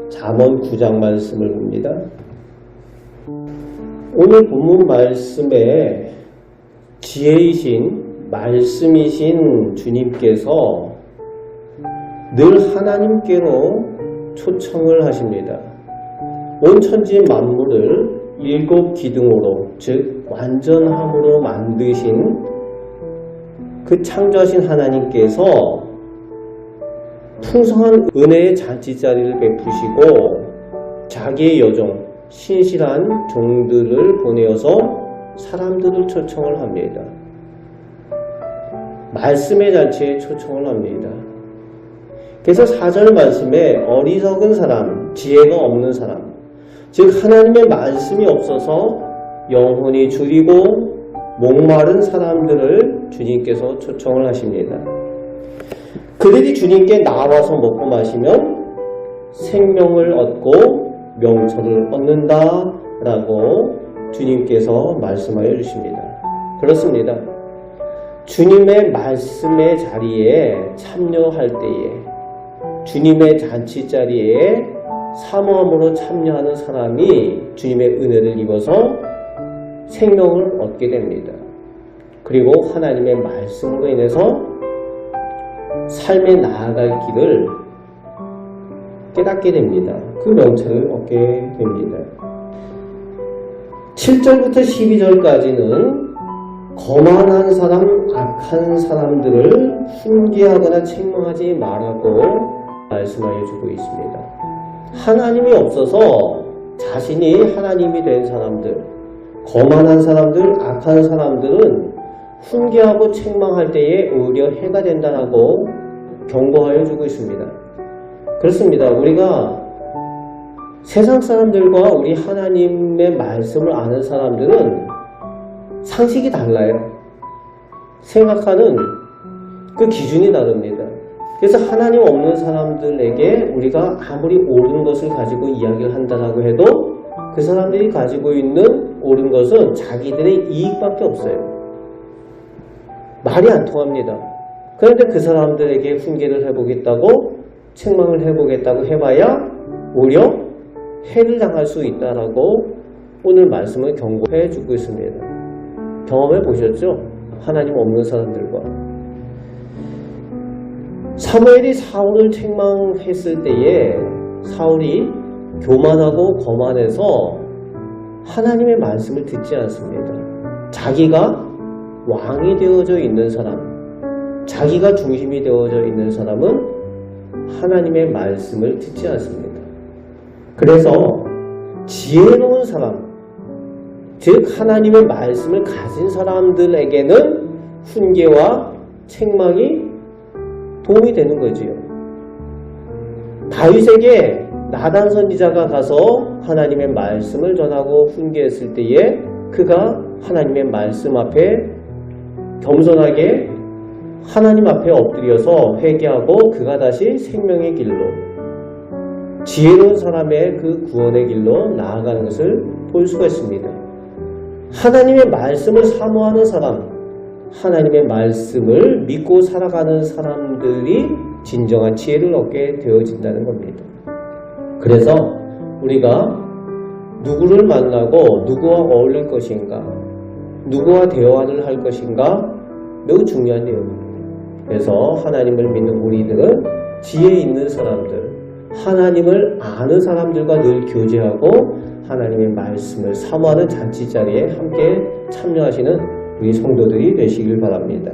잠언 9장 말씀을 봅니다. 오늘 본문 말씀에 지혜이신 말씀이신 주님께서 늘 하나님께로 초청을 하십니다. 온 천지 만물을 일곱 기둥으로, 즉 완전함으로 만드신 그 창조하신 하나님께서 풍성한 은혜의 잔치자리를 베푸시고 자기의 여종, 신실한 종들을 보내어서 사람들을 초청을 합니다. 말씀의 잔치에 초청을 합니다. 그래서 4절 말씀에 어리석은 사람, 지혜가 없는 사람, 즉 하나님의 말씀이 없어서 영혼이 줄이고 목마른 사람들을 주님께서 초청을 하십니다. 그들이 주님께 나와서 먹고 마시면 생명을 얻고 명철을 얻는다 라고 주님께서 말씀하여 주십니다. 그렇습니다. 주님의 말씀의 자리에 참여할 때에, 주님의 잔치 자리에 사모함으로 참여하는 사람이 주님의 은혜를 입어서 생명을 얻게 됩니다. 그리고 하나님의 말씀으로 인해서 삶에 나아갈 길을 깨닫게 됩니다. 그 명철을 얻게 됩니다. 7절부터 12절까지는 거만한 사람, 악한 사람들을 훈계하거나 책망하지 말라고 말씀하여 주고 있습니다. 하나님이 없어서 자신이 하나님이 된 사람들, 거만한 사람들, 악한 사람들은 훈계하고 책망할 때에 오히려 해가 된다고 경고하여 주고 있습니다. 그렇습니다. 우리가 세상 사람들과 우리 하나님의 말씀을 아는 사람들은 상식이 달라요. 생각하는 그 기준이 다릅니다. 그래서 하나님 없는 사람들에게 우리가 아무리 옳은 것을 가지고 이야기를 한다고 해도 그 사람들이 가지고 있는 옳은 것은 자기들의 이익밖에 없어요. 말이 안 통합니다. 그런데 그 사람들에게 훈계를 해보겠다고, 책망을 해보겠다고 해봐야 오히려 해를 당할 수 있다라고 오늘 말씀을 경고해 주고 있습니다. 경험해 보셨죠? 하나님 없는 사람들과. 사무엘이 사울을 책망했을 때에 사울이 교만하고 거만해서 하나님의 말씀을 듣지 않습니다. 자기가 왕이 되어져 있는 사람, 자기가 중심이 되어져 있는 사람은 하나님의 말씀을 듣지 않습니다. 그래서 지혜로운 사람, 즉 하나님의 말씀을 가진 사람들에게는 훈계와 책망이 도움이 되는 거지요. 다윗에게 나단 선지자가 가서 하나님의 말씀을 전하고 훈계했을 때에 그가 하나님의 말씀 앞에 겸손하게 하나님 앞에 엎드려서 회개하고 그가 다시 생명의 길로, 지혜로운 사람의 그 구원의 길로 나아가는 것을 볼 수가 있습니다. 하나님의 말씀을 사모하는 사람, 하나님의 말씀을 믿고 살아가는 사람들이 진정한 지혜를 얻게 되어진다는 겁니다. 그래서 우리가 누구를 만나고 누구와 어울릴 것인가, 누구와 대화를 할 것인가 매우 중요한 내용입니다. 그래서 하나님을 믿는 우리들은 지혜 있는 사람들, 하나님을 아는 사람들과 늘 교제하고 하나님의 말씀을 사모하는 잔치자리에 함께 참여하시는 우리 성도들이 되시길 바랍니다.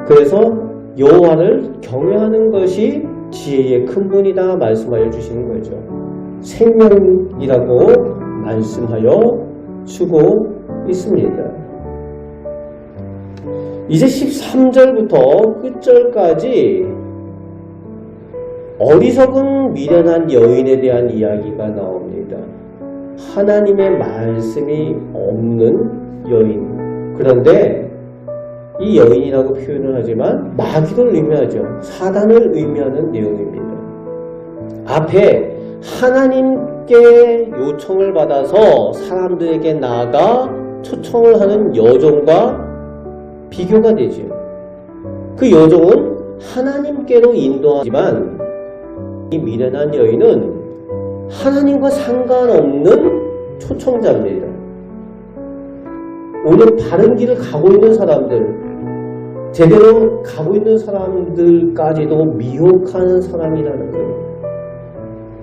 그래서 여호와를 경외하는 것이 지혜의 근본이다 말씀하여 주시는 거죠. 생명이라고 말씀하여 주고 있습니다. 이제 13절부터 끝절까지 어리석은 미련한 여인에 대한 이야기가 나옵니다. 하나님의 말씀이 없는 여인. 그런데 이 여인이라고 표현을 하지만 마귀를 의미하죠. 사단을 의미하는 내용입니다. 앞에 하나님께 요청을 받아서 사람들에게 나아가 초청을 하는 여종과 비교가 되죠. 그 여종은 하나님께로 인도하지만 이 미련한 여인은 하나님과 상관없는 초청자입니다. 오늘 바른 길을 가고 있는 사람들, 제대로 가고 있는 사람들까지도 미혹하는 사람이라는 거예요.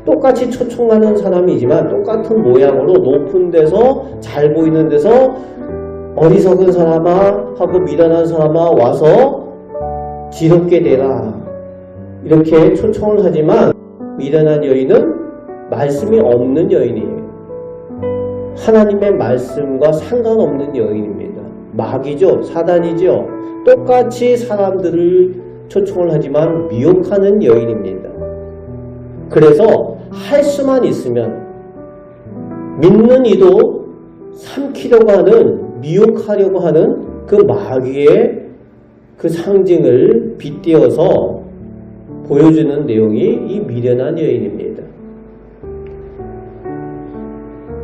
똑같이 초청하는 사람이지만 똑같은 모양으로 높은 데서 잘 보이는 데서 어리석은 사람아 하고 미련한 사람아 와서 지럽게 되라 이렇게 초청을 하지만 미련한 여인은 말씀이 없는 여인이에요. 하나님의 말씀과 상관없는 여인입니다. 마귀죠. 사단이죠. 똑같이 사람들을 초청을 하지만 미혹하는 여인입니다. 그래서 할 수만 있으면 믿는 이도 삼키려고 하는, 미혹하려고 하는 그 마귀의 그 상징을 빗대어서 보여주는 내용이 이 미련한 여인입니다.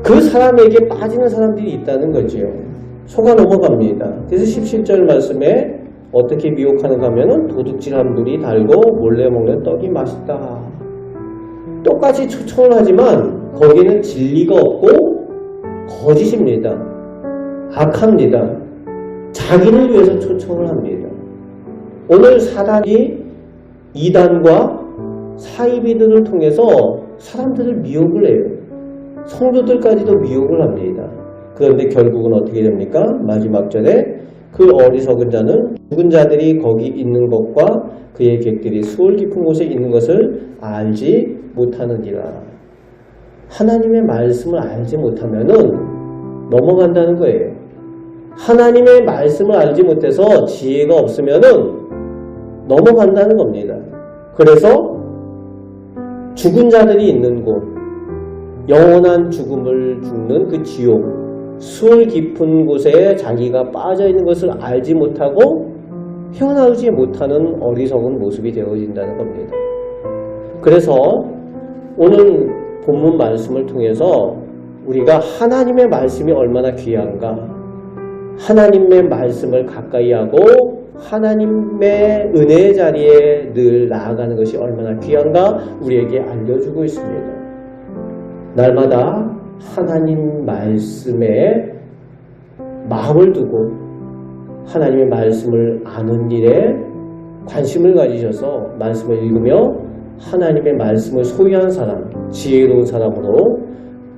그 사람에게 빠지는 사람들이 있다는 거죠. 속아 넘어갑니다. 그래서 17절 말씀에 어떻게 미혹하는가 하면은 도둑질한 물이 달고 몰래 먹는 떡이 맛있다. 똑같이 초청을 하지만 거기에는 진리가 없고 거짓입니다. 악합니다. 자기를 위해서 초청을 합니다. 오늘 사단이 이단과 사이비들을 통해서 사람들을 미혹을 해요. 성도들까지도 미혹을 합니다. 그런데 결국은 어떻게 됩니까? 마지막 절에 그 어리석은 자는 죽은 자들이 거기 있는 것과 그의 객들이 수월 깊은 곳에 있는 것을 알지 못하느니라. 하나님의 말씀을 알지 못하면은 넘어간다는 거예요. 하나님의 말씀을 알지 못해서 지혜가 없으면은 넘어간다는 겁니다. 그래서 죽은 자들이 있는 곳, 영원한 죽음을 죽는 그 지옥, 수월 깊은 곳에 자기가 빠져 있는 것을 알지 못하고 헤어나오지 못하는 어리석은 모습이 되어진다는 겁니다. 그래서 오늘 본문 말씀을 통해서 우리가 하나님의 말씀이 얼마나 귀한가, 하나님의 말씀을 가까이 하고 하나님의 은혜의 자리에 늘 나아가는 것이 얼마나 귀한가 우리에게 알려주고 있습니다. 날마다 하나님 말씀에 마음을 두고 하나님의 말씀을 아는 일에 관심을 가지셔서 말씀을 읽으며 하나님의 말씀을 소유한 사람, 지혜로운 사람으로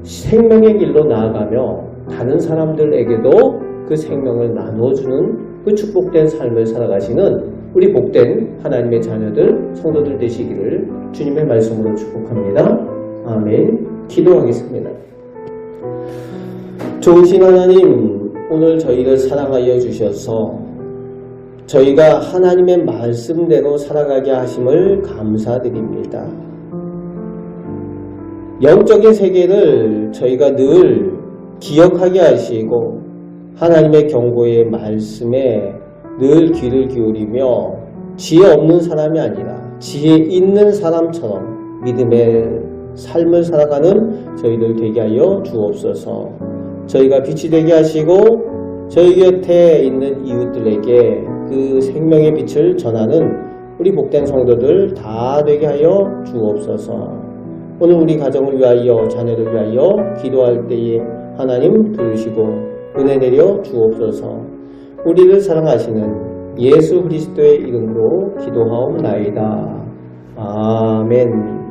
생명의 길로 나아가며 다른 사람들에게도 그 생명을 나눠주는 그 축복된 삶을 살아가시는 우리 복된 하나님의 자녀들, 성도들 되시기를 주님의 말씀으로 축복합니다. 아멘. 기도하겠습니다. 좋으신 하나님, 오늘 저희를 사랑하여 주셔서 저희가 하나님의 말씀대로 살아가게 하심을 감사드립니다. 영적인 세계를 저희가 늘 기억하게 하시고 하나님의 경고의 말씀에 늘 귀를 기울이며 지혜 없는 사람이 아니라 지혜 있는 사람처럼 믿음의 삶을 살아가는 저희들 되게 하여 주옵소서. 저희가 빛이 되게 하시고 저희 곁에 있는 이웃들에게 그 생명의 빛을 전하는 우리 복된 성도들 다 되게 하여 주옵소서. 오늘 우리 가정을 위하여 자녀를 위하여 기도할 때에 하나님 들으시고 은혜 내려 주옵소서. 우리를 사랑하시는 예수 그리스도의 이름으로 기도하옵나이다. 아멘.